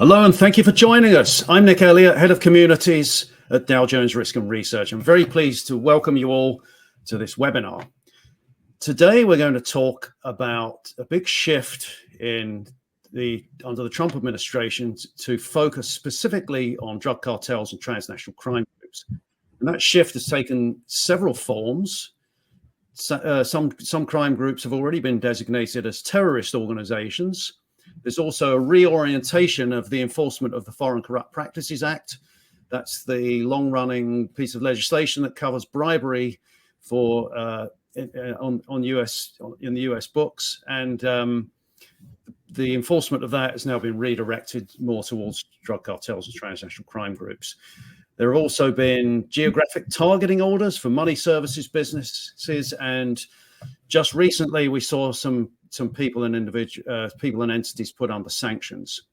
Hello, and thank you for joining us. I'm Nick Elliott, Head of Communities at Dow Jones Risk and Research. I'm very pleased to welcome you all to this webinar. Today, we're going to talk about a big shift under the Trump administration to focus specifically on drug cartels and transnational crime groups. And that shift has taken several forms. Some crime groups have already been designated as terrorist organizations. There's also a reorientation of the enforcement of the Foreign Corrupt Practices Act. That's the long-running piece of legislation that covers bribery for in the US books, and the enforcement of that has now been redirected more towards drug cartels and transnational crime groups. There have also been geographic targeting orders for money services businesses, and just recently we saw some people and entities put under sanctions.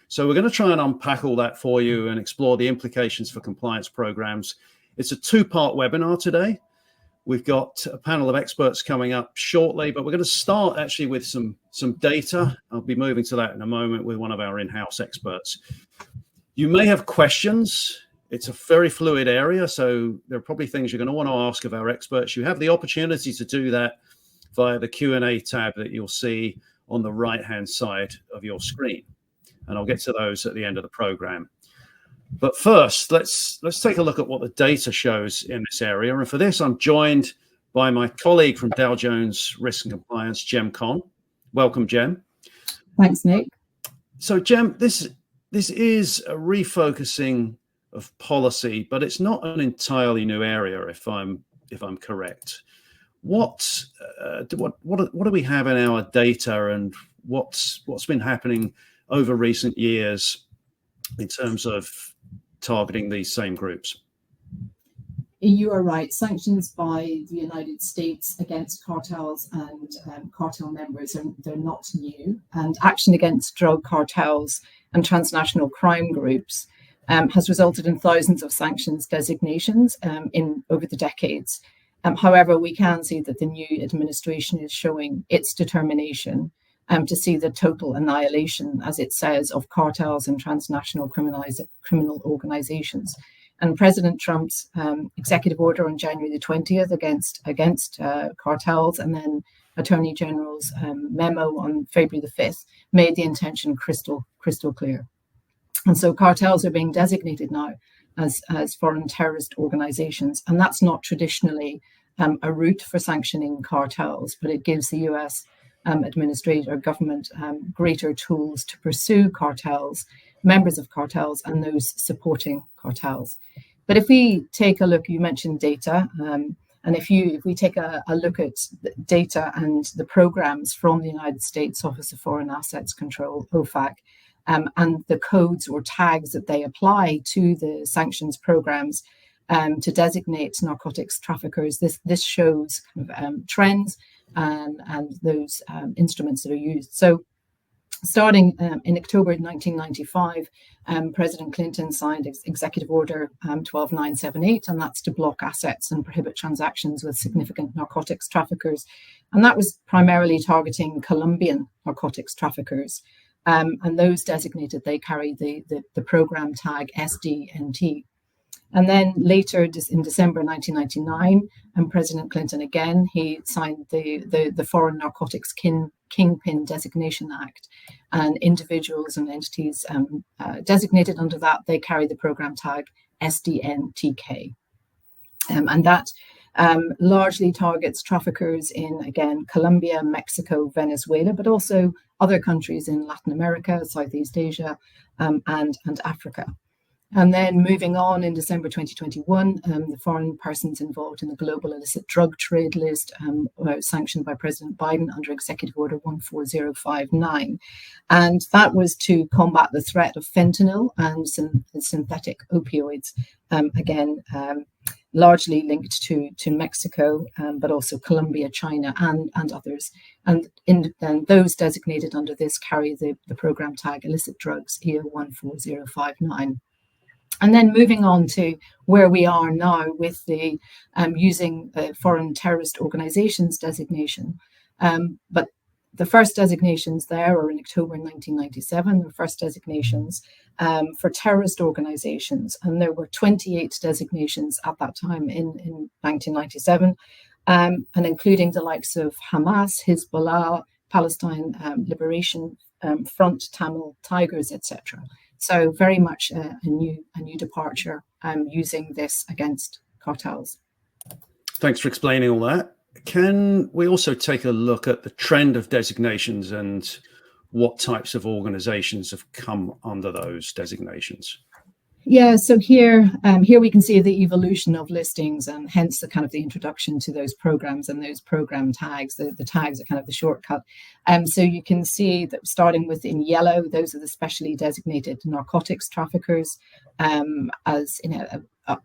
So we're going to try and unpack all that for you and explore the implications for compliance programs. It's a two-part webinar today. We've got a panel of experts coming up shortly, but we're going to start actually with some data. I'll be moving to that in a moment with one of our in-house experts. You may have questions. It's a very fluid area, so there are probably things you're going to want to ask of our experts. You have the opportunity to do that via the Q&A tab that you'll see on the right-hand side of your screen. And I'll get to those at the end of the program. But first, let's take a look at what the data shows in this area. And for this, I'm joined by my colleague from Dow Jones Risk and Compliance, Jem Conn. Welcome, Jem. Thanks, Nick. So, Jem, this is a refocusing of policy, but it's not an entirely new area, if I'm correct. What do we have in our data, and what's been happening over recent years in terms of targeting these same groups? You are right. Sanctions by the United States against cartels and cartel members they're not new. And action against drug cartels and transnational crime groups has resulted in thousands of sanctions designations over the decades. However, we can see that the new administration is showing its determination to see the total annihilation, as it says, of cartels and transnational criminal organizations. And President Trump's executive order on January the 20th against cartels, and then Attorney General's memo on February the 5th made the intention crystal clear. And so cartels are being designated now as foreign terrorist organizations, and that's not traditionally a route for sanctioning cartels, but it gives the US government greater tools to pursue cartels, members of cartels, and those supporting cartels. But if we take a look, you mentioned data, and if we take a look at the data and the programs from the United States Office of Foreign Assets Control, OFAC, and the codes or tags that they apply to the sanctions programs to designate narcotics traffickers, this shows kind of, trends and those instruments that are used. So starting in October 1995, President Clinton signed Executive Order 12978, and that's to block assets and prohibit transactions with significant narcotics traffickers. And that was primarily targeting Colombian narcotics traffickers. And those designated, they carry the program tag SDNT. And then later, in December 1999, and President Clinton again, he signed the Foreign Narcotics Kingpin Designation Act, and individuals and entities designated under that, they carry the program tag SDNTK. And that largely targets traffickers in, again, Colombia, Mexico, Venezuela, but also other countries in Latin America, Southeast Asia, and Africa. And then moving on in December 2021, the foreign persons involved in the global illicit drug trade list were sanctioned by President Biden under Executive Order 14059. And that was to combat the threat of fentanyl and synthetic opioids, largely linked to Mexico, but also Colombia, China, and others. And those designated under this carry the program tag illicit drugs EO 14059. And then moving on to where we are now with the using foreign terrorist organizations designation. But the first designations there are in October 1997, the first designations for terrorist organizations. And there were 28 designations at that time in 1997, and including the likes of Hamas, Hezbollah, Palestine Liberation Front, Tamil Tigers, etc. So very much a new departure using this against cartels. Thanks for explaining all that. Can we also take a look at the trend of designations and what types of organizations have come under those designations? Yeah, so here we can see the evolution of listings, and hence the kind of the introduction to those programs and those program tags. The tags are kind of the shortcut. So you can see that starting with in yellow, those are the specially designated narcotics traffickers, as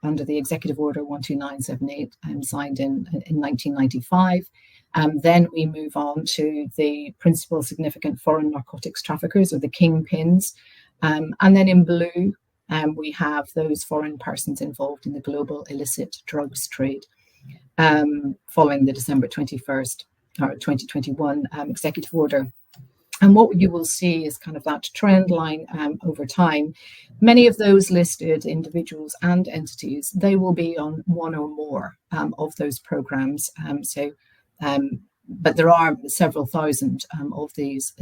under the Executive Order 12978, signed in 1995. Then we move on to the principal significant foreign narcotics traffickers, or the kingpins, and then in blue, we have those foreign persons involved in the global illicit drugs trade, following the December 21st or 2021 executive order. And what you will see is kind of that trend line over time. Many of those listed individuals and entities, they will be on one or more of those programs. But there are several thousand of these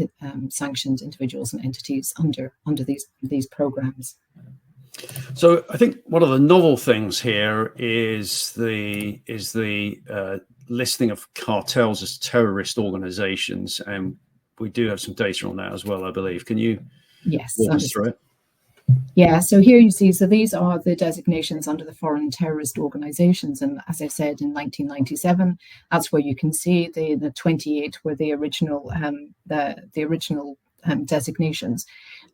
sanctioned individuals and entities under these programs. So I think one of the novel things here is the listing of cartels as terrorist organizations, and we do have some data on that as well, I believe. Can you walk us through it? Yeah, so here you see, so these are the designations under the foreign terrorist organizations. And as I said, in 1997, that's where you can see the 28 were the original designations.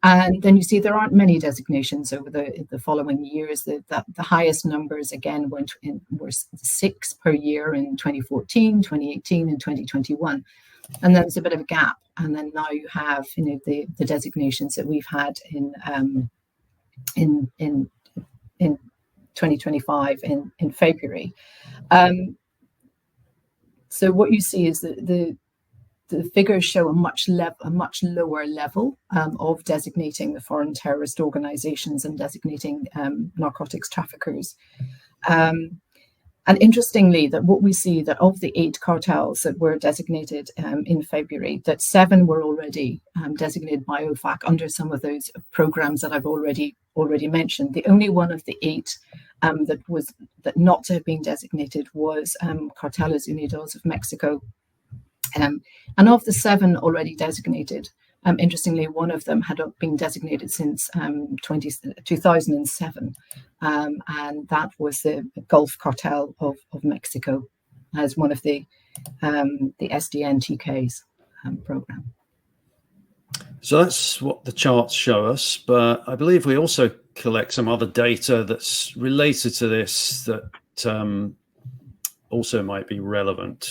And then you see there aren't many designations over the following years. The highest numbers, again, were 6 per year in 2014, 2018, and 2021. And there's a bit of a gap. And then now you have, the designations that we've had in 2025 in February. So what you see is that the figures show a much lower level of designating the foreign terrorist organizations and designating narcotics traffickers. And interestingly, that what we see that of the 8 cartels that were designated in February, that 7 were already designated by OFAC under some of those programs that I've already mentioned. The only one of the 8 that not to have been designated was Carteles Unidos of Mexico. And of the 7 already designated, interestingly, one of them had been designated since 2007, and that was the Gulf Cartel of Mexico as one of the SDN-TK's program. So that's what the charts show us, but I believe we also collect some other data that's related to this that also might be relevant.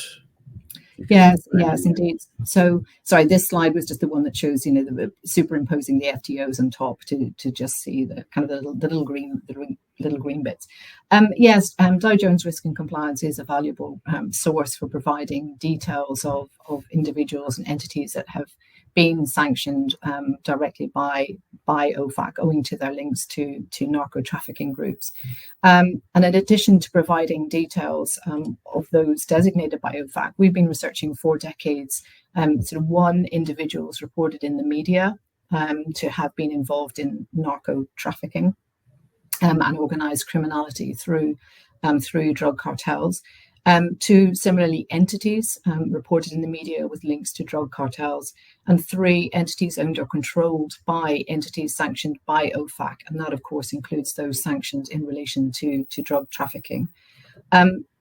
Yes, indeed. So, sorry, this slide was just the one that shows, the superimposing the FTOs on top to just see the kind of the little green bits. Yes, Dow Jones Risk and Compliance is a valuable source for providing details of individuals and entities that have been sanctioned directly by OFAC, owing to their links to narco trafficking groups. And in addition to providing details of those designated by OFAC, we've been researching for decades sort of one individuals reported in the media to have been involved in narco trafficking and organized criminality through drug cartels. 2 similarly entities reported in the media with links to drug cartels, and 3 entities owned or controlled by entities sanctioned by OFAC, and that of course includes those sanctioned in relation to drug trafficking.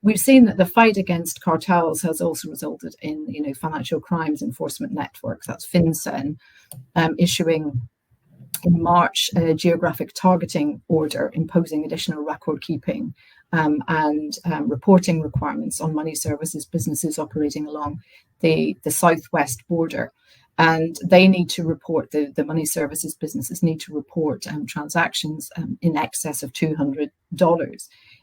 We've seen that the fight against cartels has also resulted in financial crimes enforcement networks, that's FinCEN, issuing in March a geographic targeting order imposing additional record keeping and reporting requirements on money services businesses operating along the southwest border. And they need to report, the money services businesses need to report transactions in excess of $200.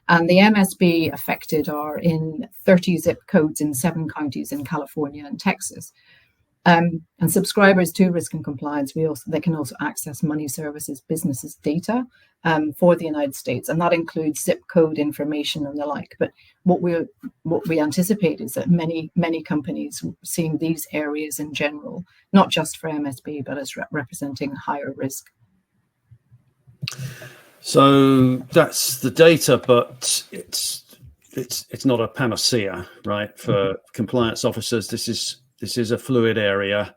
And the MSB affected are in 30 zip codes in 7 counties in California and Texas. And subscribers to risk and compliance, they can also access money services businesses data for the United States, and that includes zip code information and the like. But what we anticipate is that many companies seeing these areas in general, not just for MSB, but as representing higher risk. So that's the data, but it's not a panacea, right? For compliance officers, this is a fluid area.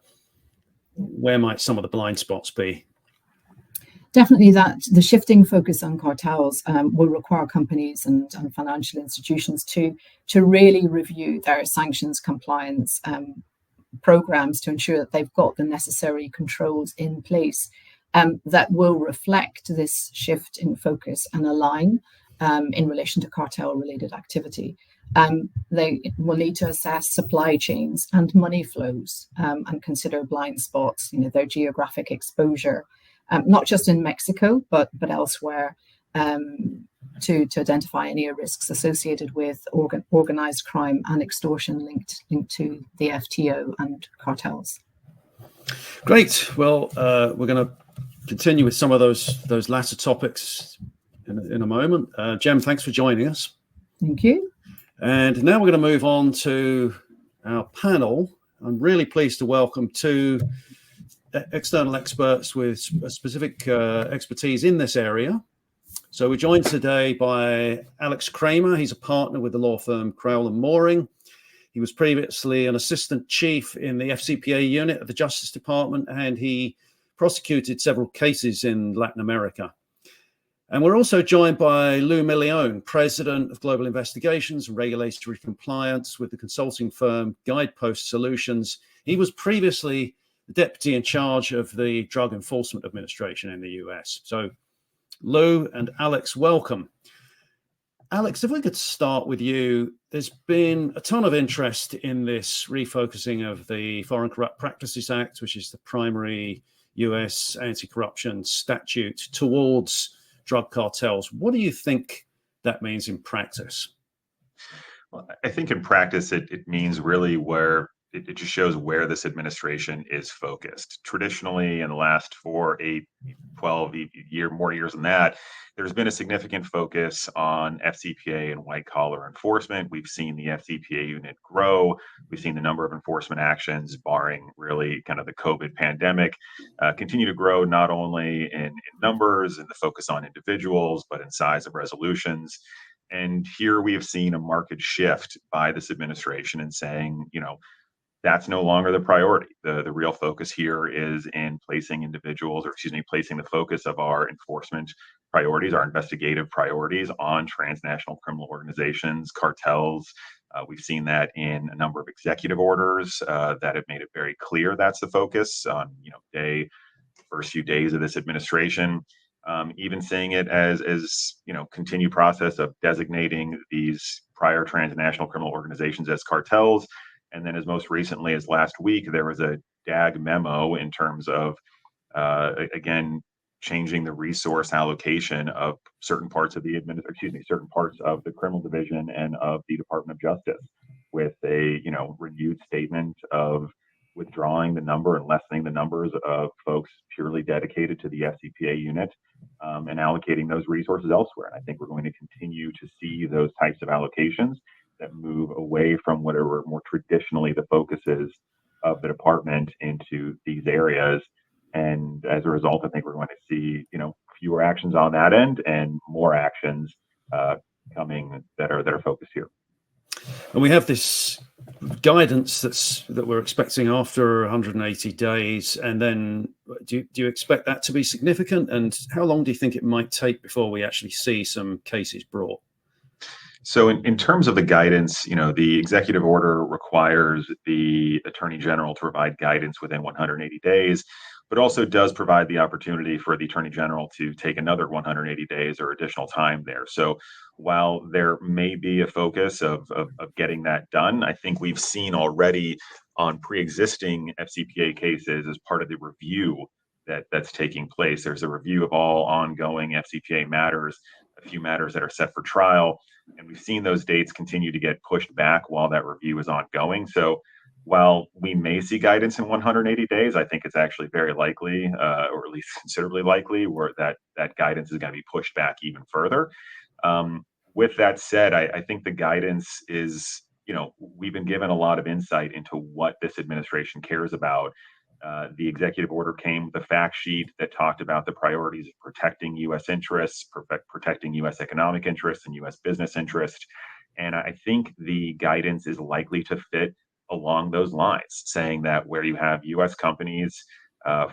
Where might some of the blind spots be? Definitely that the shifting focus on cartels will require companies and financial institutions to really review their sanctions compliance programs to ensure that they've got the necessary controls in place that will reflect this shift in focus and align in relation to cartel-related activity. They will need to assess supply chains and money flows and consider blind spots, their geographic exposure, not just in Mexico, but elsewhere, to identify any risks associated with organized crime and extortion linked to the FTO and cartels. Great. Well, we're going to continue with some of those latter topics in a moment. Jem, thanks for joining us. Thank you. And now we're going to move on to our panel. I'm really pleased to welcome two external experts with specific expertise in this area. So we're joined today by Alex Kramer. He's a partner with the law firm Crowell and Mooring. He was previously an assistant chief in the FCPA unit of the Justice Department, and he prosecuted several cases in Latin America. And we're also joined by Lou Milione, president of Global Investigations and Regulatory Compliance with the consulting firm Guidepost Solutions. He was previously the deputy in charge of the Drug Enforcement Administration in the US. So Lou and Alex, welcome. Alex, if we could start with you, there's been a ton of interest in this refocusing of the Foreign Corrupt Practices Act, which is the primary US anti-corruption statute, towards drug cartels. What do you think that means in practice? Well, I think in practice, it means really where it just shows where this administration is focused. Traditionally, in the last 4, 8, 12 more years than that, there's been a significant focus on FCPA and white collar enforcement. We've seen the FCPA unit grow. We've seen the number of enforcement actions, barring really kind of the COVID pandemic, continue to grow, not only in numbers and the focus on individuals, but in size of resolutions. And here we have seen a marked shift by this administration in saying, that's no longer the priority. The real focus here is in placing placing the focus of our enforcement priorities, our investigative priorities, on transnational criminal organizations, cartels. We've seen that in a number of executive orders that have made it very clear that's the focus on, first few days of this administration. Even seeing it as continued process of designating these prior transnational criminal organizations as cartels. And then as most recently as last week, there was a DAG memo in terms of, again, changing the resource allocation of certain parts of the certain parts of the criminal division and of the Department of Justice, with a renewed statement of withdrawing the number and lessening the numbers of folks purely dedicated to the FCPA unit, and allocating those resources elsewhere. And I think we're going to continue to see those types of allocations that move away from whatever more traditionally the focuses of the department into these areas. And as a result, I think we're going to see, fewer actions on that end and more actions coming that are focused here. And we have this guidance that we're expecting after 180 days. And then do you expect that to be significant? And how long do you think it might take before we actually see some cases brought? So in terms of the guidance, the executive order requires the Attorney General to provide guidance within 180 days, but also does provide the opportunity for the Attorney General to take another 180 days or additional time there. So while there may be a focus of getting that done, I think we've seen already on pre-existing FCPA cases as part of the review that's taking place. There's a review of all ongoing FCPA matters, a few matters that are set for trial. And we've seen those dates continue to get pushed back while that review is ongoing. So while we may see guidance in 180 days, I think it's actually very likely, or at least considerably likely, where that guidance is going to be pushed back even further. With that said, I think the guidance is, we've been given a lot of insight into what this administration cares about. The executive order came with a fact sheet that talked about the priorities of protecting U.S. interests, protecting U.S. economic interests, and U.S. business interests. And I think the guidance is likely to fit along those lines, saying that where you have U.S. companies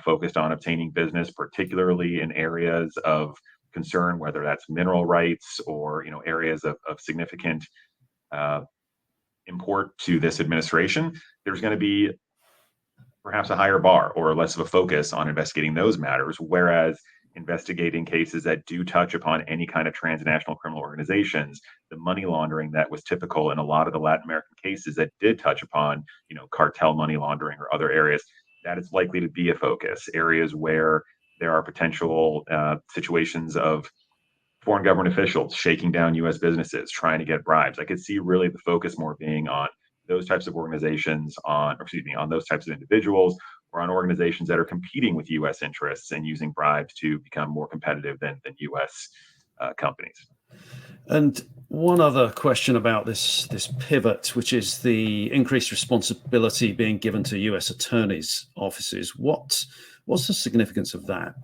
focused on obtaining business, particularly in areas of concern, whether that's mineral rights or areas of significant uh, import to this administration, there's going to be perhaps a higher bar or less of a focus on investigating those matters, whereas investigating cases that do touch upon any kind of transnational criminal organizations, the money laundering that was typical in a lot of the Latin American cases that did touch upon, cartel money laundering or other areas, that is likely to be a focus. Areas where there are potential situations of foreign government officials shaking down U.S. businesses, trying to get bribes. I could see really the focus more being on those types of organizations, on those types of individuals, or on organizations that are competing with U.S. interests and using bribes to become more competitive than U.S. Companies. And one other question about this pivot, which is the increased responsibility being given to U.S. attorneys' offices. What's the significance of that?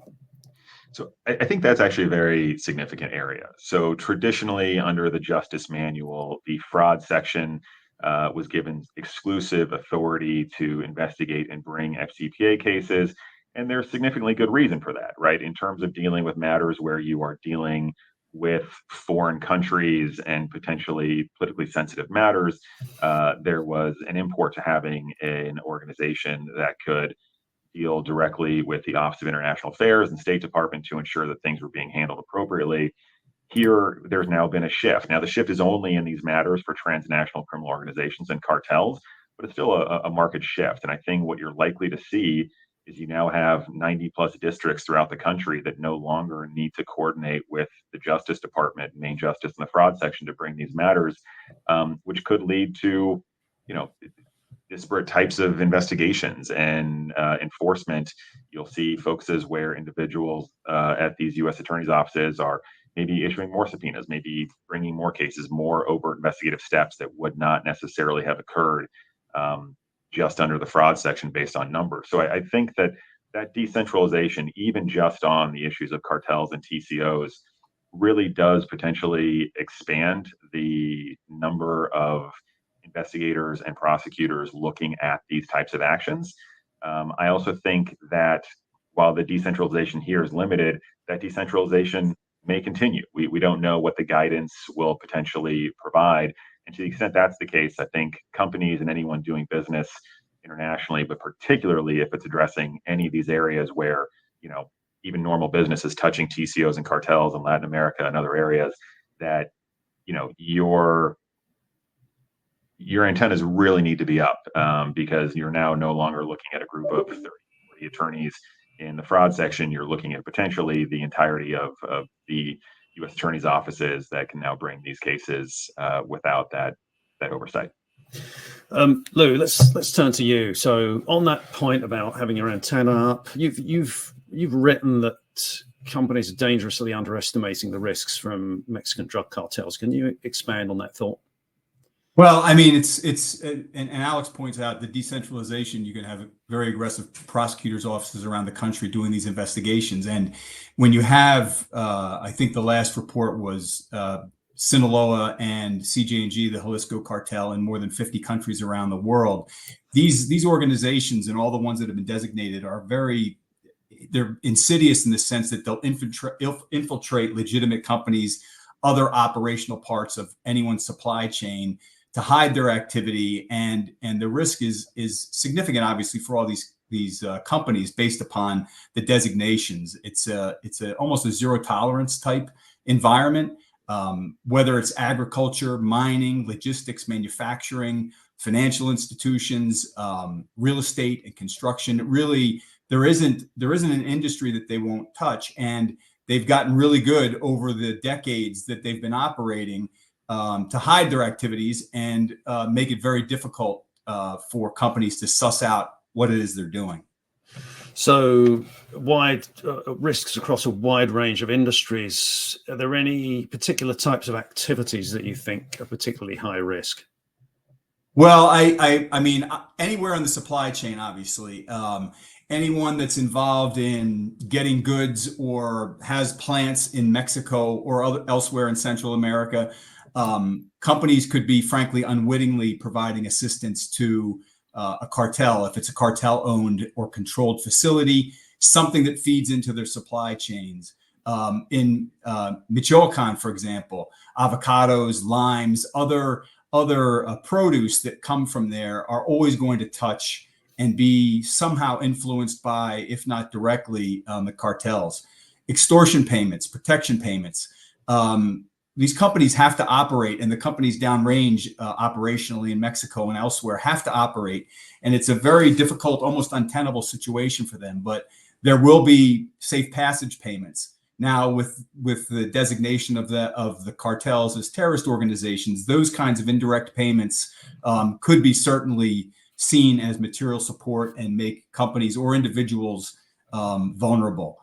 So I think that's actually a very significant area. So traditionally, under the Justice Manual, the fraud section was given exclusive authority to investigate and bring FCPA cases. And there's significantly good reason for that, right? In terms of dealing with matters where you are dealing with foreign countries and potentially politically sensitive matters, there was an import to having an organization that could deal directly with the Office of International Affairs and State Department to ensure that things were being handled appropriately. Here, there's now been a shift. Now, the shift is only in these matters for transnational criminal organizations and cartels, but it's still a market shift. And I think what you're likely to see is you now have 90 plus districts throughout the country that no longer need to coordinate with the Justice Department, main justice, and the fraud section to bring these matters, which could lead to, disparate types of investigations and enforcement. You'll see focuses where individuals at these U.S. attorneys' offices are maybe issuing more subpoenas, maybe bringing more cases, more overt investigative steps that would not necessarily have occurred just under the fraud section based on numbers. So I think that decentralization, even just on the issues of cartels and TCOs, really does potentially expand the number of investigators and prosecutors looking at these types of actions. I also think that while the decentralization here is limited, that decentralization may continue. We don't know what the guidance will potentially provide. And to the extent that's the case, I think companies and anyone doing business internationally, but particularly if it's addressing any of these areas where, even normal business is touching TCOs and cartels in Latin America and other areas, that, your antennas really need to be up because you're now no longer looking at a group of 30, 40 attorneys in the fraud section. You're looking at potentially the entirety of the U.S. attorneys' offices that can now bring these cases without that oversight. Lou, let's turn to you. So on that point about having your antenna up, you've written that companies are dangerously underestimating the risks from Mexican drug cartels. Can you expand on that thought? Well, I mean, and Alex points out the decentralization. You can have very aggressive prosecutors' offices around the country doing these investigations. And when you have, I think the last report was Sinaloa and CJ&G, the Jalisco cartel, in more than 50 countries around the world. These organizations and all the ones that have been designated they're insidious in the sense that they'll infiltrate legitimate companies, other operational parts of anyone's supply chain, to hide their activity, and the risk is significant, obviously, for all these companies based upon the designations. It's almost a zero tolerance type environment, whether it's agriculture, mining, logistics, manufacturing, financial institutions, real estate, and construction. Really, there isn't an industry that they won't touch, and they've gotten really good over the decades that they've been operating to hide their activities and make it very difficult for companies to suss out what it is they're doing. So wide risks across a wide range of industries. Are there any particular types of activities that you think are particularly high risk? Well, I mean, anywhere in the supply chain, obviously, anyone that's involved in getting goods or has plants in Mexico or elsewhere in Central America, companies could be, frankly, unwittingly providing assistance to a cartel, if it's a cartel-owned or controlled facility, something that feeds into their supply chains. In Michoacan, for example, avocados, limes, other produce that come from there are always going to touch and be somehow influenced by, if not directly, the cartels. Extortion payments, protection payments. These companies have to operate, and the companies downrange operationally in Mexico and elsewhere have to operate. And it's a very difficult, almost untenable situation for them. But there will be safe passage payments. Now, with the designation of the cartels as terrorist organizations, those kinds of indirect payments could be certainly seen as material support and make companies or individuals vulnerable.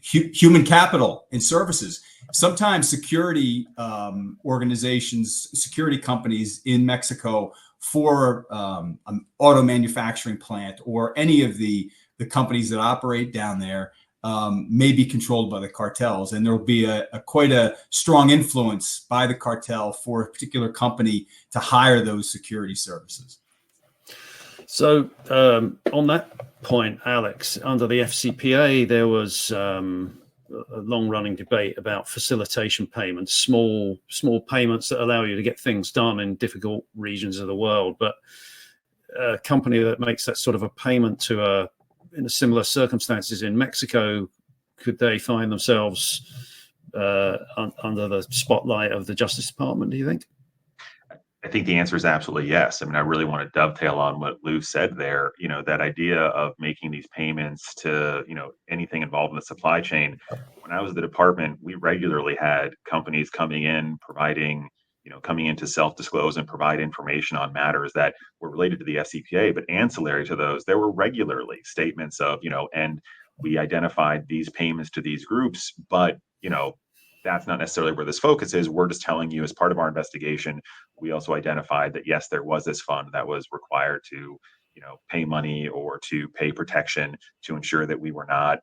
Human capital and services. Sometimes security organizations, security companies in Mexico for an auto manufacturing plant or any of the companies that operate down there may be controlled by the cartels, and there will be quite a strong influence by the cartel for a particular company to hire those security services. So on that point, Alex, under the FCPA, there was a long-running debate about facilitation payments, small payments that allow you to get things done in difficult regions of the world. But a company that makes that sort of a payment to in similar circumstances in Mexico, could they find themselves under the spotlight of the Justice Department, do you think? I think the answer is absolutely yes. I mean, I really want to dovetail on what Lou said there. You know, that idea of making these payments to, anything involved in the supply chain. When I was at the department, we regularly had companies coming in, coming in to self-disclose and provide information on matters that were related to the FCPA, but ancillary to those, there were regularly statements of, and we identified these payments to these groups, but, that's not necessarily where this focus is. We're just telling you, as part of our investigation, we also identified that, yes, there was this fund that was required to, pay money or to pay protection to ensure that we were not,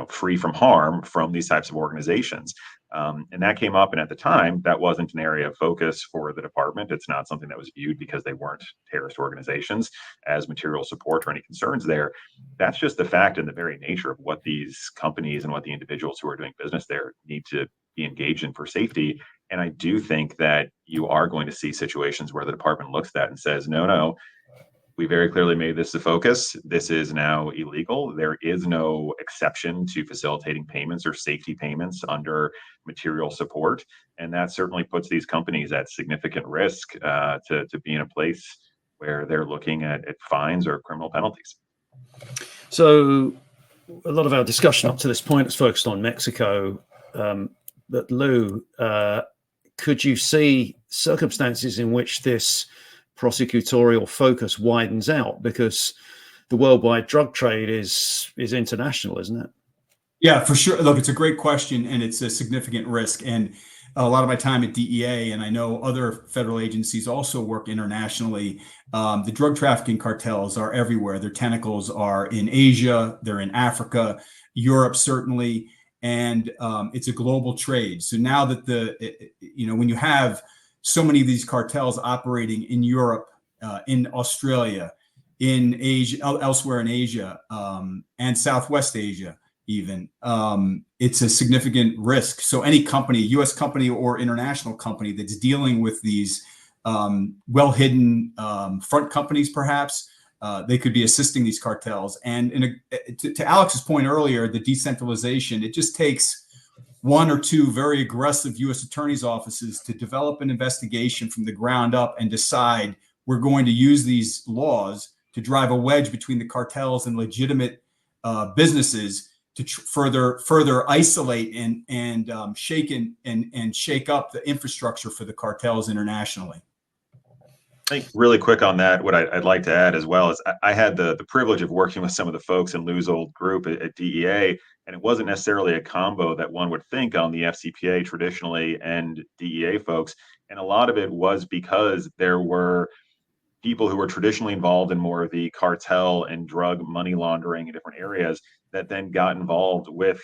free from harm from these types of organizations. And that came up. And at the time, that wasn't an area of focus for the department. It's not something that was viewed, because they weren't terrorist organizations, as material support or any concerns there. That's just the fact and the very nature of what these companies and what the individuals who are doing business there need to be engaged in for safety. And I do think that you are going to see situations where the department looks at that and says, no, we very clearly made this the focus. This is now illegal. There is no exception to facilitating payments or safety payments under material support. And that certainly puts these companies at significant risk to be in a place where they're looking at fines or criminal penalties. So a lot of our discussion up to this point is focused on Mexico. But Lou, could you see circumstances in which this prosecutorial focus widens out, because the worldwide drug trade is international, isn't it? Yeah, for sure. Look, it's a great question, and it's a significant risk. And a lot of my time at DEA, and I know other federal agencies also work internationally. The drug trafficking cartels are everywhere. Their tentacles are in Asia, they're in Africa, Europe, certainly. And it's a global trade. So now that when you have so many of these cartels operating in Europe, in Australia, in Asia, elsewhere in Asia, and Southwest Asia, even, it's a significant risk. So any company, U.S. company or international company, that's dealing with these well-hidden front companies, perhaps, they could be assisting these cartels. And to Alex's point earlier, the decentralization, it just takes one or two very aggressive U.S. attorneys' offices to develop an investigation from the ground up and decide we're going to use these laws to drive a wedge between the cartels and legitimate businesses to further isolate and shake up the infrastructure for the cartels internationally. I think really quick on that, what I'd like to add as well is I had the privilege of working with some of the folks in Lou's old group at DEA, and it wasn't necessarily a combo that one would think on the FCPA traditionally and DEA folks. And a lot of it was because there were people who were traditionally involved in more of the cartel and drug money laundering in different areas that then got involved with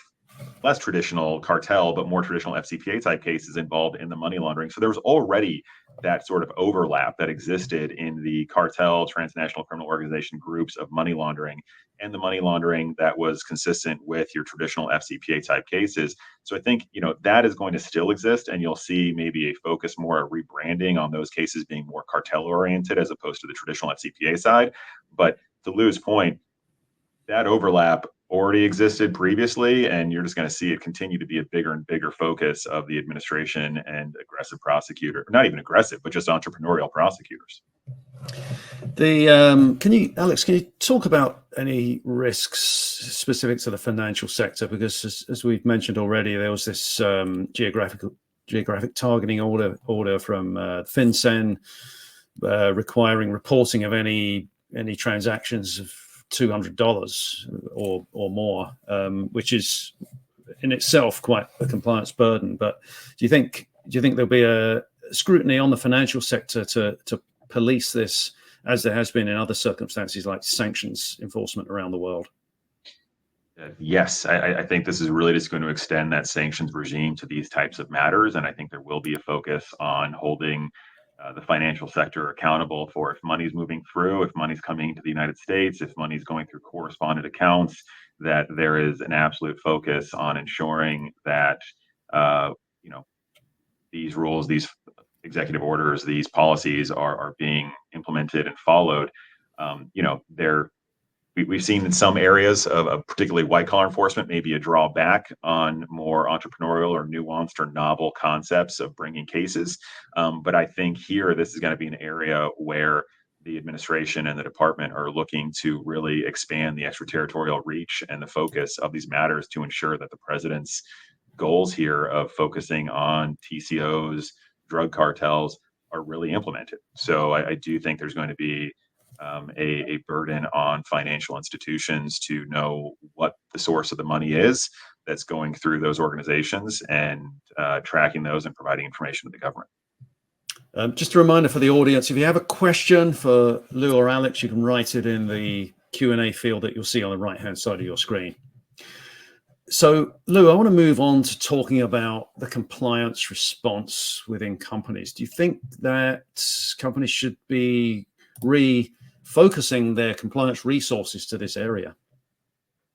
less traditional cartel, but more traditional FCPA type cases involved in the money laundering. So there was already that sort of overlap that existed in the cartel, transnational criminal organization groups of money laundering and the money laundering that was consistent with your traditional FCPA type cases. So I think, that is going to still exist, and you'll see maybe a focus more of rebranding on those cases being more cartel oriented as opposed to the traditional FCPA side. But to Lou's point, that overlap already existed previously, and you're just going to see it continue to be a bigger and bigger focus of the administration and aggressive prosecutor, not even aggressive, but just entrepreneurial prosecutors. Alex, can you talk about any risks specific to the financial sector? Because as we've mentioned already, there was this geographic targeting order from FinCEN requiring reporting of any transactions of $200 or more, which is in itself quite a compliance burden. But do you think there'll be a scrutiny on the financial sector to police this, as there has been in other circumstances like sanctions enforcement around the world? Yes, I think this is really just going to extend that sanctions regime to these types of matters, and I think there will be a focus on holding the financial sector accountable for if money's moving through, if money's coming into the United States, if money's going through correspondent accounts, that there is an absolute focus on ensuring that these rules, these executive orders, these policies are being implemented and followed. We've seen in some areas of particularly white collar enforcement, maybe a drawback on more entrepreneurial or nuanced or novel concepts of bringing cases. But I think here, this is going to be an area where the administration and the department are looking to really expand the extraterritorial reach and the focus of these matters to ensure that the president's goals here of focusing on TCOs, drug cartels are really implemented. So I do think there's going to be a burden on financial institutions to know what the source of the money is that's going through those organizations and tracking those and providing information to the government. Just a reminder for the audience, if you have a question for Lou or Alex, you can write it in the Q&A field that you'll see on the right-hand side of your screen. So, Lou, I want to move on to talking about the compliance response within companies. Do you think that companies should be refocusing their compliance resources to this area?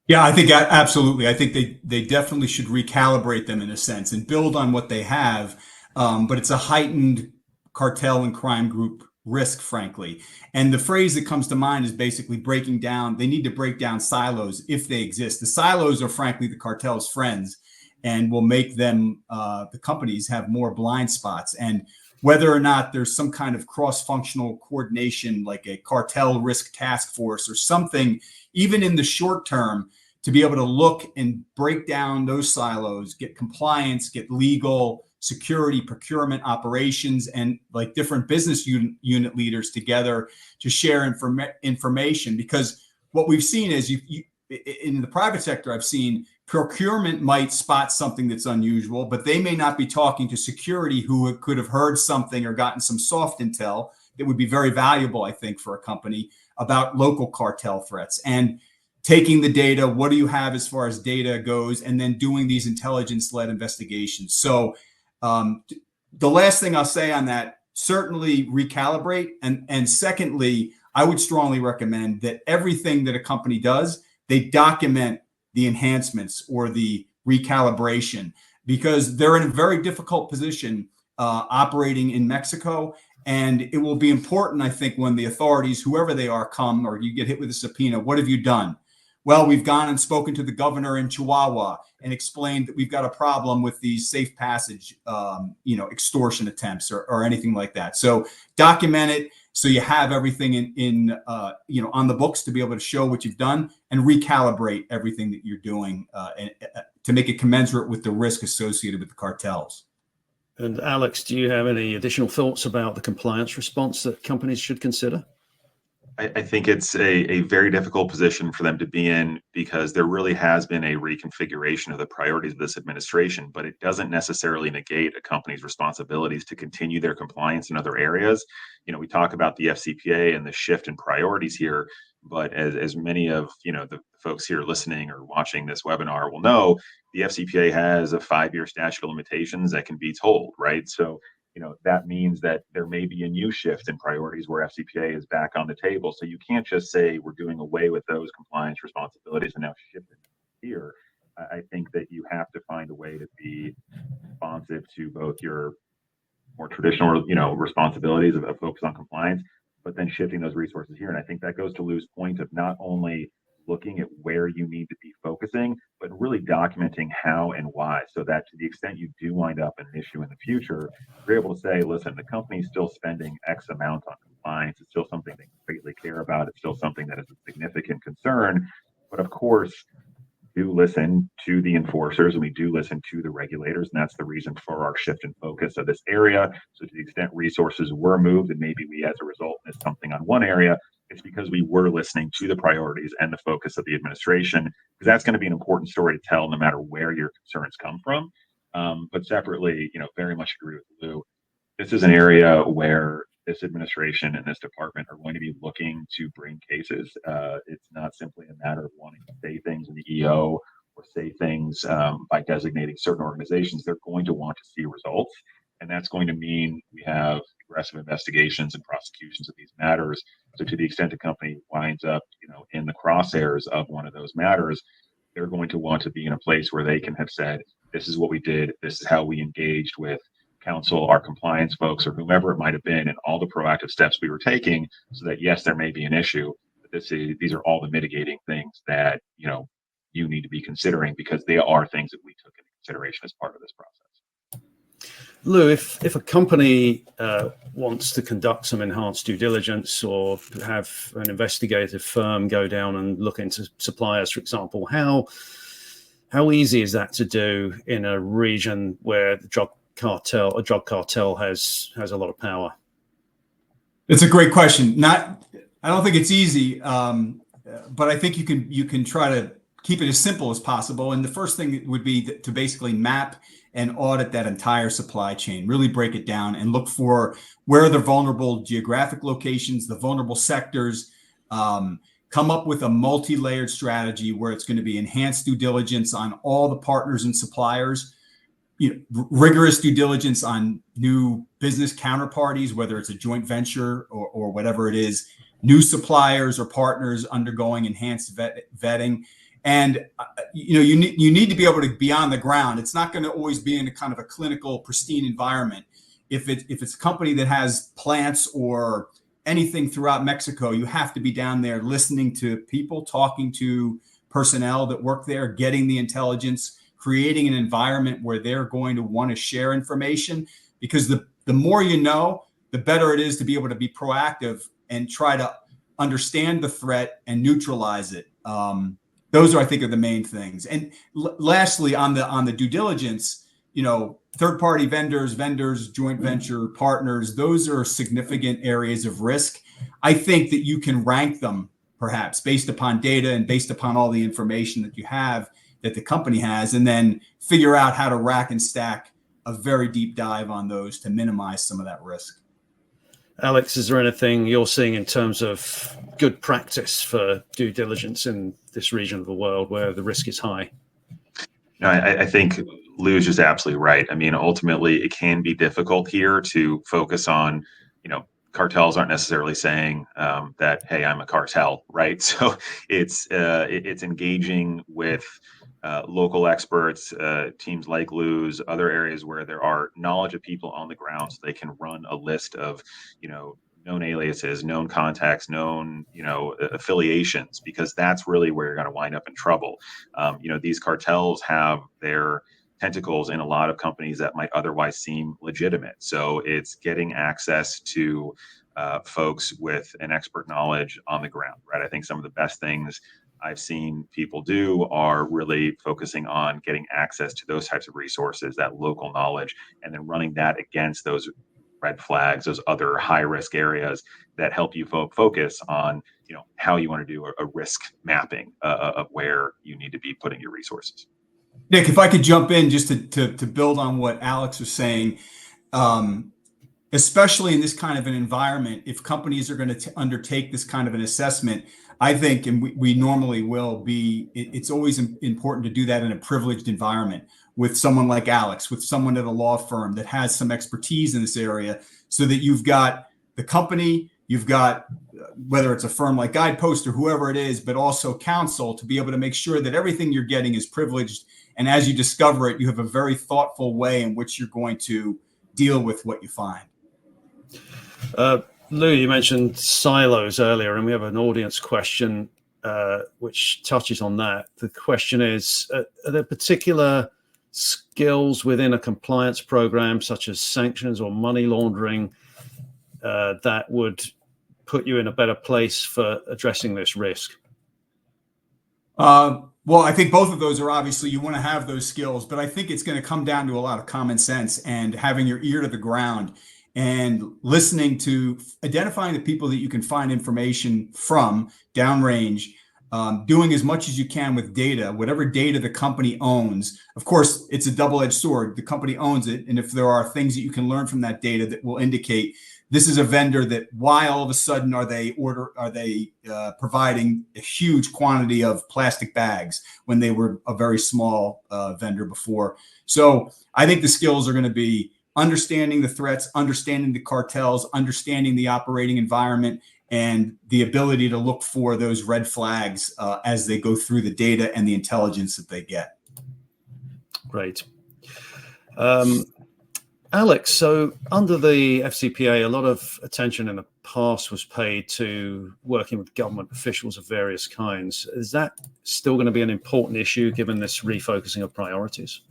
Yeah, I think absolutely. I think they definitely should recalibrate them in a sense and build on what they have. But it's a heightened cartel and crime group risk, frankly. And the phrase that comes to mind is basically breaking down. They need to break down silos if they exist. The silos are frankly the cartel's friends and will make them, the companies, have more blind spots. And whether or not there's some kind of cross-functional coordination, like a cartel risk task force or something, even in the short term, to be able to look and break down those silos, get compliance, get legal, security, procurement, operations, and like different business unit leaders together to share information. Because what we've seen is in the private sector, I've seen procurement might spot something that's unusual, but they may not be talking to security, who could have heard something or gotten some soft intel that would be very valuable, I think, for a company about local cartel threats. And taking the data, what do you have as far as data goes, and then doing these intelligence-led investigations. So the last thing I'll say on that, certainly recalibrate. And secondly, I would strongly recommend that everything that a company does, they document the enhancements or the recalibration, because they're in a very difficult position operating in Mexico. And it will be important, I think, when the authorities, whoever they are, come or you get hit with a subpoena. What have you done? Well, we've gone and spoken to the governor in Chihuahua and explained that we've got a problem with these safe passage, extortion attempts or anything like that. So document it so you have everything on the books to be able to show what you've done, and recalibrate everything that you're doing to make it commensurate with the risk associated with the cartels. And Alex, do you have any additional thoughts about the compliance response that companies should consider? I think it's a very difficult position for them to be in because there really has been a reconfiguration of the priorities of this administration, but it doesn't necessarily negate a company's responsibilities to continue their compliance in other areas. We talk about the FCPA and the shift in priorities here, but as many of the folks here listening or watching this webinar will know, the FCPA has a 5-year statute of limitations that can be told, right? So that means that there may be a new shift in priorities where FCPA is back on the table. So you can't just say we're doing away with those compliance responsibilities and now shift it here. I think that you have to find a way to be responsive to both your more traditional, responsibilities of focus on compliance, but then shifting those resources here. And I think that goes to Lou's point of not only looking at where you need to be focusing, but really documenting how and why, so that to the extent you do wind up in an issue in the future, you're able to say, listen, the company's still spending X amount on compliance. It's still something they greatly care about. It's still something that is a significant concern. But of course, do listen to the enforcers and we do listen to the regulators. And that's the reason for our shift in focus of this area. So to the extent resources were moved and maybe we as a result missed something on one area, it's because we were listening to the priorities and the focus of the administration, because that's going to be an important story to tell no matter where your concerns come from. But separately, very much agree with Lou. This is an area where this administration and this department are going to be looking to bring cases. It's not simply a matter of wanting to say things in the EO or say things by designating certain organizations. They're going to want to see results. And that's going to mean we have aggressive investigations and prosecutions of these matters. So to the extent a company winds up, in the crosshairs of one of those matters, they're going to want to be in a place where they can have said, this is what we did. This is how we engaged with counsel, our compliance folks, or whomever it might have been, and all the proactive steps we were taking, so that yes, there may be an issue, but these are all the mitigating things that you need to be considering, because they are things that we took into consideration as part of this process. Lou, if a company wants to conduct some enhanced due diligence or have an investigative firm go down and look into suppliers, for example, how easy is that to do in a region where the drug cartel has a lot of power? It's a great question. I don't think it's easy, but I think you can try to keep it as simple as possible. And the first thing would be to basically map and audit that entire supply chain, really break it down and look for where are the vulnerable geographic locations, the vulnerable sectors, come up with a multi-layered strategy where it's going to be enhanced due diligence on all the partners and suppliers, rigorous due diligence on new business counterparties, whether it's a joint venture or whatever it is, new suppliers or partners undergoing enhanced vetting. And you need to be able to be on the ground. It's not going to always be in a kind of a clinical, pristine environment. If it's a company that has plants or anything throughout Mexico, you have to be down there listening to people, talking to personnel that work there, getting the intelligence, creating an environment where they're going to want to share information, because the more you know, the better it is to be able to be proactive and try to understand the threat and neutralize it. Those are, I think, are the main things. And lastly, on the due diligence, third-party vendors, joint venture partners, those are significant areas of risk. I think that you can rank them perhaps based upon data and based upon all the information that you have, that the company has, and then figure out how to rack and stack a very deep dive on those to minimize some of that risk. Alex, is there anything you're seeing in terms of good practice for due diligence in this region of the world where the risk is high? No, I think Lou's just absolutely right. I mean, ultimately, it can be difficult here to focus on, cartels aren't necessarily saying that, hey, I'm a cartel, right? So it's engaging with local experts, teams like Lou's, other areas where there are knowledge of people on the ground, so they can run a list of, known aliases, known contacts, known, affiliations, because that's really where you're going to wind up in trouble. These cartels have their tentacles in a lot of companies that might otherwise seem legitimate. So it's getting access to folks with an expert knowledge on the ground, right? I think some of the best things I've seen people do are really focusing on getting access to those types of resources, that local knowledge, and then running that against those red flags, those other high risk areas that help you focus on, how you want to do a risk mapping of where you need to be putting your resources. Nick, if I could jump in just to build on what Alex was saying, especially in this kind of an environment, if companies are going to undertake this kind of an assessment, I think, and we normally will be, it's always important to do that in a privileged environment with someone like Alex, with someone at a law firm that has some expertise in this area, so that you've got the company, you've got, whether it's a firm like Guidepost or whoever it is, but also counsel to be able to make sure that everything you're getting is privileged. And as you discover it, you have a very thoughtful way in which you're going to deal with what you find. Lou, you mentioned silos earlier, and we have an audience question which touches on that. The question is, are there particular skills within a compliance program, such as sanctions or money laundering, that would put you in a better place for addressing this risk? Well, I think both of those are obviously, you want to have those skills, but I think it's going to come down to a lot of common sense and having your ear to the ground and listening to identifying the people that you can find information from downrange, doing as much as you can with data, whatever data the company owns. Of course, it's a double-edged sword. The company owns it. And if there are things that you can learn from that data that will indicate this is a vendor that, why all of a sudden are they providing a huge quantity of plastic bags when they were a very small vendor before. So I think the skills are going to be understanding the threats, understanding the cartels, understanding the operating environment, and the ability to look for those red flags as they go through the data and the intelligence that they get. Great. Alex, so under the FCPA, a lot of attention in the past was paid to working with government officials of various kinds. Is that still going to be an important issue given this refocusing of priorities?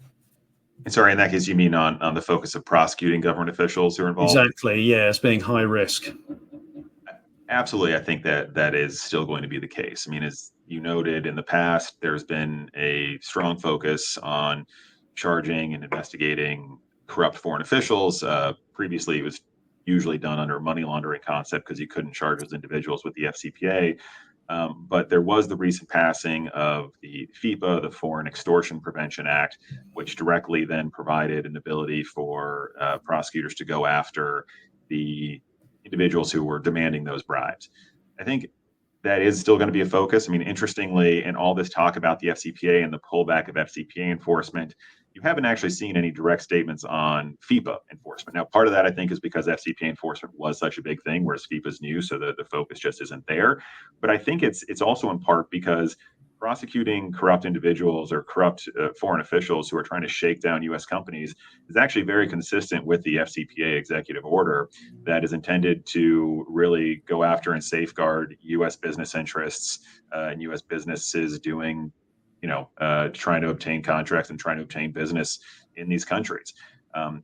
And sorry, in that case, you mean on the focus of prosecuting government officials who are involved? Exactly, yeah, as being high risk. Absolutely, I think that is still going to be the case. I mean, as you noted in the past, there's been a strong focus on charging and investigating corrupt foreign officials. Previously, it was usually done under a money laundering concept because you couldn't charge those individuals with the FCPA. But there was the recent passing of the FIPA, the Foreign Extortion Prevention Act, which directly then provided an ability for prosecutors to go after the individuals who were demanding those bribes. I think that is still going to be a focus. I mean, interestingly, in all this talk about the FCPA and the pullback of FCPA enforcement, you haven't actually seen any direct statements on FIPA enforcement. Now, part of that, I think, is because FCPA enforcement was such a big thing, whereas FIPA is new, so the focus just isn't there. But I think it's also in part because prosecuting corrupt individuals or corrupt foreign officials who are trying to shake down U.S. companies is actually very consistent with the FCPA executive order that is intended to really go after and safeguard U.S. business interests and U.S. businesses doing, trying to obtain contracts and trying to obtain business in these countries.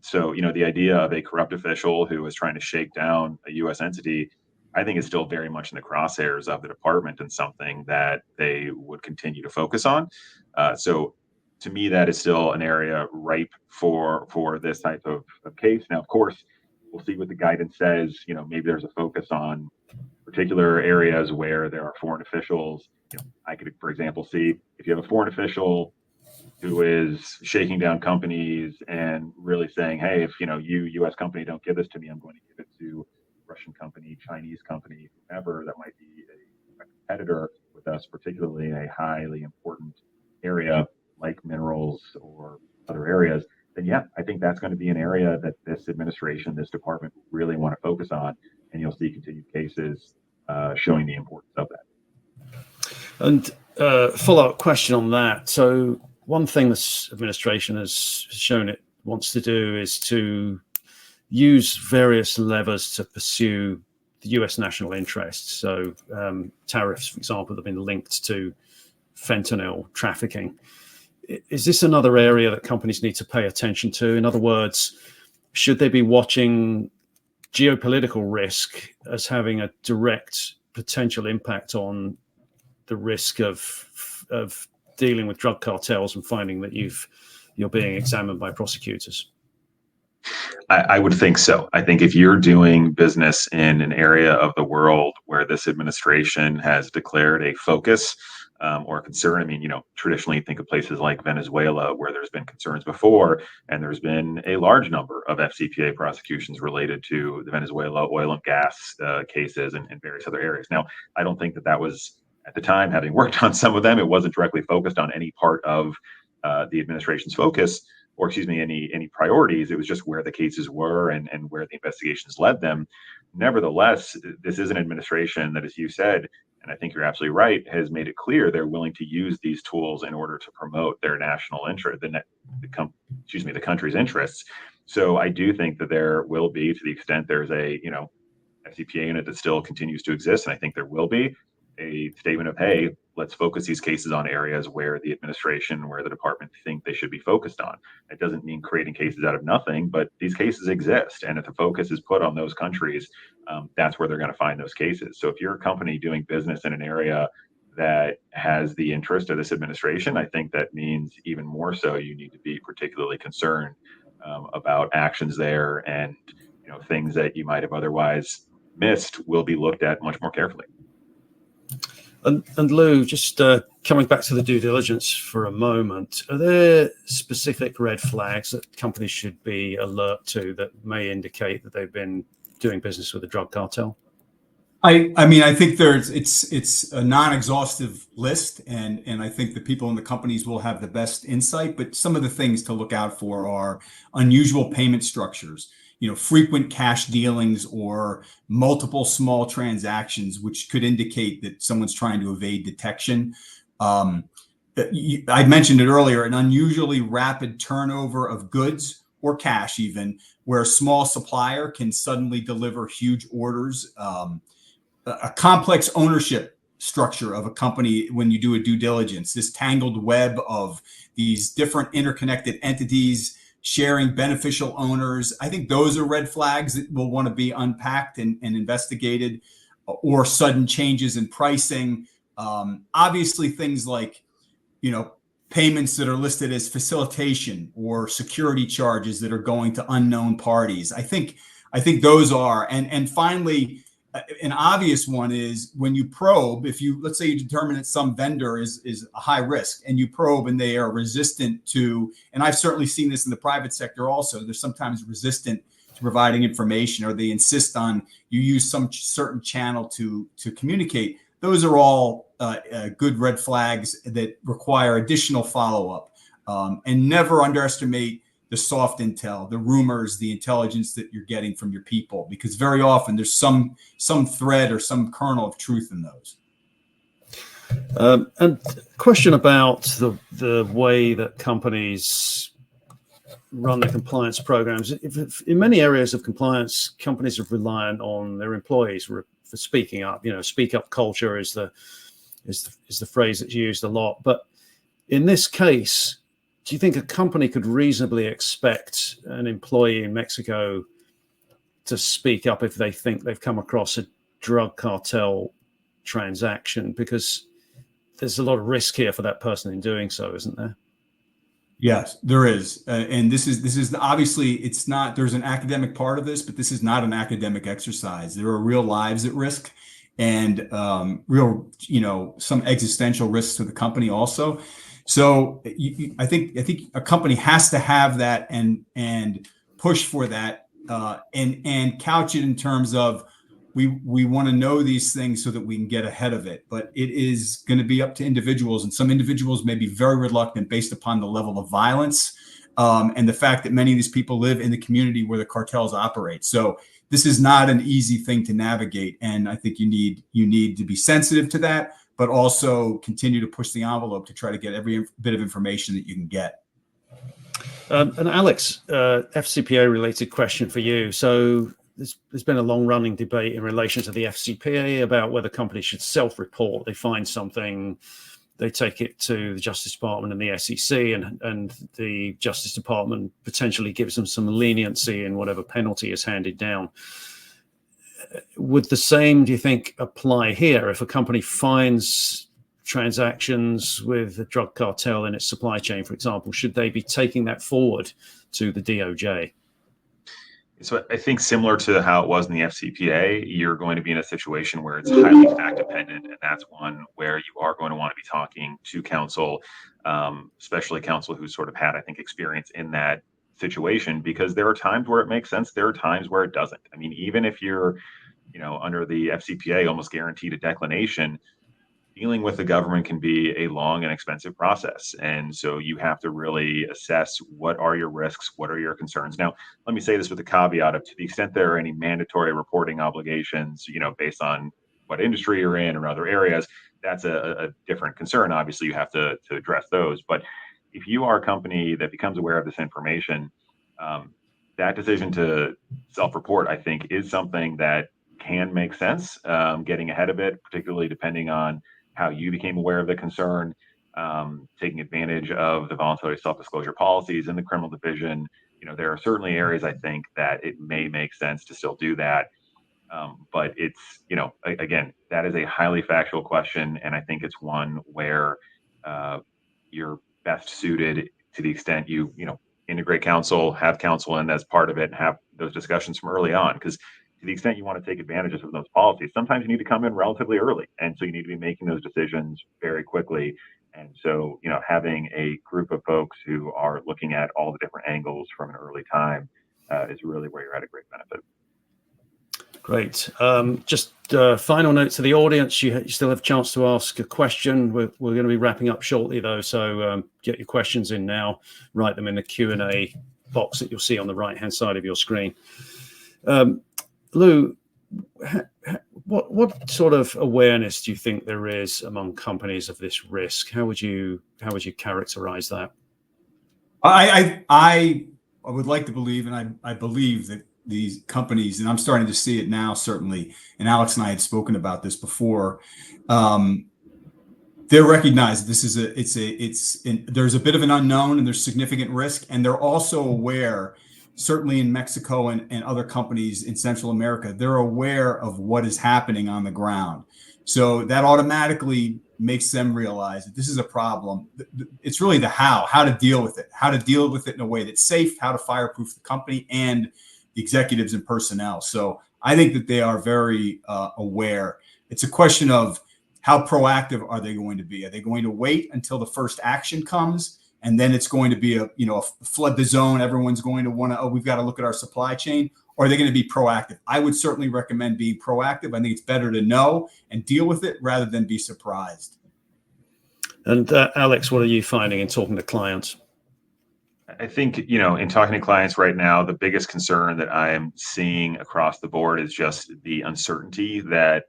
So, the idea of a corrupt official who is trying to shake down a U.S. entity, I think is still very much in the crosshairs of the department and something that they would continue to focus on. So to me, that is still an area ripe for this type of case. Now, of course, we'll see what the guidance says. Maybe there's a focus on particular areas where there are foreign officials. I could, for example, see if you have a foreign official who is shaking down companies and really saying, hey, if you U.S. company don't give this to me, I'm going to give it to Russian company, Chinese company, whoever that might be a competitor with us, particularly in a highly important area like minerals or other areas, then yeah, I think that's going to be an area that this administration, this department really want to focus on, and you'll see continued cases showing the importance of that. And follow-up question on that. So one thing this administration has shown it wants to do is to use various levers to pursue the US national interests. So tariffs, for example, have been linked to fentanyl trafficking. Is this another area that companies need to pay attention to? In other words, should they be watching geopolitical risk as having a direct potential impact on the risk of dealing with drug cartels and finding that you're being examined by prosecutors? I would think so. I think if you're doing business in an area of the world where this administration has declared a focus or a concern, I mean, traditionally think of places like Venezuela where there's been concerns before, and there's been a large number of FCPA prosecutions related to the Venezuela oil and gas cases and various other areas. Now, I don't think that was, at the time, having worked on some of them, it wasn't directly focused on any part of the administration's focus, or excuse me, any priorities. It was just where the cases were and where the investigations led them. Nevertheless, this is an administration that, as you said, and I think you're absolutely right, has made it clear they're willing to use these tools in order to promote their national interest, the country's interests. So I do think that there will be, to the extent there's a FCPA unit that still continues to exist, and I think there will be, a statement of, hey, let's focus these cases on areas where the administration, where the department think they should be focused on. It doesn't mean creating cases out of nothing, but these cases exist. And if the focus is put on those countries, that's where they're going to find those cases. So if you're a company doing business in an area that has the interest of this administration, I think that means even more so you need to be particularly concerned about actions there, and things that you might have otherwise missed will be looked at much more carefully. And Lou, just coming back to the due diligence for a moment, are there specific red flags that companies should be alert to that may indicate that they've been doing business with a drug cartel? I mean, I think it's a non-exhaustive list, and I think the people in the companies will have the best insight. But some of the things to look out for are unusual payment structures, frequent cash dealings or multiple small transactions, which could indicate that someone's trying to evade detection. I mentioned it earlier, an unusually rapid turnover of goods or cash, even where a small supplier can suddenly deliver huge orders. A complex ownership structure of a company when you do a due diligence, this tangled web of these different interconnected entities sharing beneficial owners. I think those are red flags that will want to be unpacked and investigated, or sudden changes in pricing. Obviously, things like, payments that are listed as facilitation or security charges that are going to unknown parties. I think those are, and finally, an obvious one is when you probe, let's say you determine that some vendor is a high risk, and you probe and they are resistant to, and I've certainly seen this in the private sector also, they're sometimes resistant to providing information, or they insist on you use some certain channel to communicate. Those are all good red flags that require additional follow-up, and never underestimate the soft intel, the rumors, the intelligence that you're getting from your people, because very often there's some thread or some kernel of truth in those. And question about the way that companies run their compliance programs. If in many areas of compliance, companies are reliant on their employees for speaking up. Speak up culture is the phrase that's used a lot. But in this case, do you think a company could reasonably expect an employee in Mexico to speak up if they think they've come across a drug cartel transaction? Because there's a lot of risk here for that person in doing so, isn't there? Yes, there is. And this is obviously, it's not, there's an academic part of this, but this is not an academic exercise. There are real lives at risk, and real, some existential risks to the company also. So I think a company has to have that and push for that, and couch it in terms of we want to know these things so that we can get ahead of it. But it is going to be up to individuals, and some individuals may be very reluctant based upon the level of violence and the fact that many of these people live in the community where the cartels operate. So this is not an easy thing to navigate, and I think you need to be sensitive to that, but also continue to push the envelope to try to get every bit of information that you can get. And Alex, FCPA related question for you. So there's been a long running debate in relation to the FCPA about whether companies should self-report. They find something, they take it to the Justice Department and the SEC, and the Justice Department potentially gives them some leniency in whatever penalty is handed down. Would the same, do you think, apply here? If a company finds transactions with the drug cartel in its supply chain, for example? Should they be taking that forward to the DOJ? So I think similar to how it was in the FCPA, you're going to be in a situation where it's highly fact dependent, and that's one where you are going to want to be talking to counsel, especially counsel who's sort of had, I think, experience in that situation, because there are times where it makes sense. There are times where it doesn't. I mean, even if you're, under the FCPA, almost guaranteed a declination, dealing with the government can be a long and expensive process. And so you have to really assess what are your risks, what are your concerns. Now, let me say this with a caveat of, to the extent there are any mandatory reporting obligations, based on what industry you're in or other areas, that's a different concern. Obviously, you have to address those. But if you are a company that becomes aware of this information, that decision to self-report, I think, is something that can make sense, getting ahead of it, particularly depending on how you became aware of the concern, taking advantage of the voluntary self-disclosure policies in the criminal division. There are certainly areas, I think, that it may make sense to still do that. But it's, again, that is a highly factual question. And I think it's one where you're best suited, to the extent you integrate counsel, have counsel in as part of it, and have those discussions from early on. Because to the extent you want to take advantages of those policies, sometimes you need to come in relatively early. And so you need to be making those decisions very quickly. And so, having a group of folks who are looking at all the different angles from an early time is really where you're at a great benefit. Great. Just final note to the audience, you still have a chance to ask a question. We're going to be wrapping up shortly, though, so get your questions in now. Write them in the Q&A box that you'll see on the right-hand side of your screen. Lou, what sort of awareness do you think there is among companies of this risk? How would you characterize that? I would like to believe, and I believe that these companies, and I'm starting to see it now, certainly, and Alex and I had spoken about this before, they recognize this is there's a bit of an unknown and there's significant risk, and they're also aware, certainly in Mexico and other companies in Central America, they're aware of what is happening on the ground. So that automatically makes them realize that this is a problem. It's really the how to deal with it in a way that's safe, how to fireproof the company and the executives and personnel. So I think that they are very aware. It's a question of how proactive are they going to be? Are they going to wait until the first action comes, and then it's going to be a flood the zone? Everyone's going to want to, we've got to look at our supply chain. Or are they going to be proactive? I would certainly recommend being proactive. I think it's better to know and deal with it rather than be surprised. And Alex, what are you finding in talking to clients? I think, in talking to clients right now, the biggest concern that I am seeing across the board is just the uncertainty that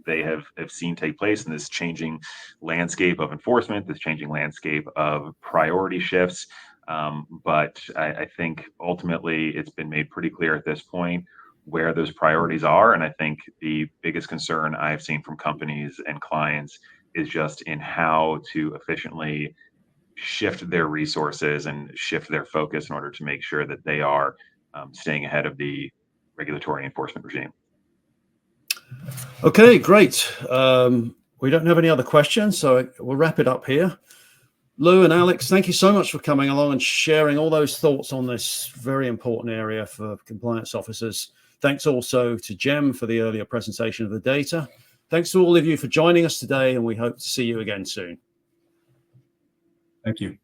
they have seen take place in this changing landscape of enforcement, this changing landscape of priority shifts. But I think ultimately it's been made pretty clear at this point where those priorities are. And I think the biggest concern I've seen from companies and clients is just in how to efficiently shift their resources and shift their focus in order to make sure that they are staying ahead of the regulatory enforcement regime. Okay, great. We don't have any other questions, so we'll wrap it up here. Lou and Alex, thank you so much for coming along and sharing all those thoughts on this very important area for compliance officers. Thanks also to Jem for the earlier presentation of the data. Thanks to all of you for joining us today, and we hope to see you again soon. Thank you.